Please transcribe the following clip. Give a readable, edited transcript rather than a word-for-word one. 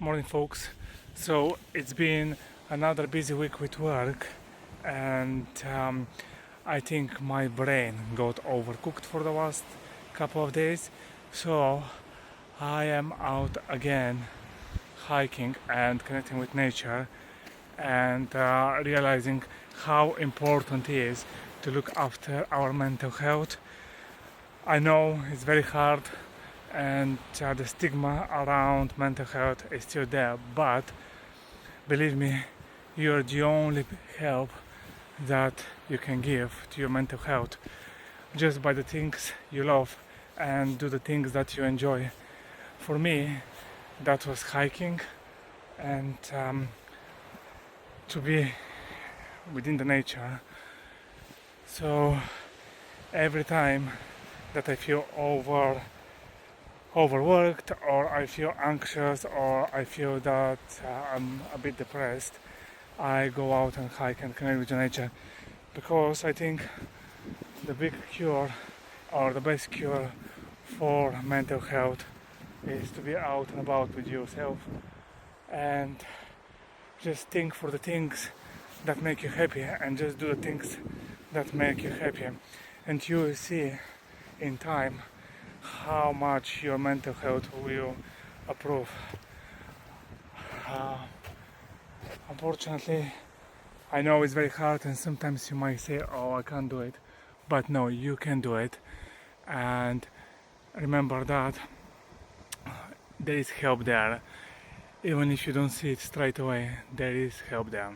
Morning, folks. So it's been another busy week with work, and I think my brain got overcooked for the last couple of days. So I am out again hiking and connecting with nature and realizing how important it is to look after our mental health. I know it's very hard and the stigma around mental health is still there, but believe me, you're the only help that you can give to your mental health just by the things you love and do the things that you enjoy. For me, that was hiking and to be within the nature. So every time that I feel overworked or I feel anxious or I feel that I'm a bit depressed, I go out and hike and connect with nature, because I think the big cure or the best cure for mental health is to be out and about with yourself and just think for the things that make you happy and just do the things that make you happy, and you will see in time how much your mental health will improve. Uh, Unfortunately, I know it's very hard, and sometimes you might say, "Oh, I can't do it," but no, you can do it. And remember that there is help there, even if you don't see it straight away. There is help there.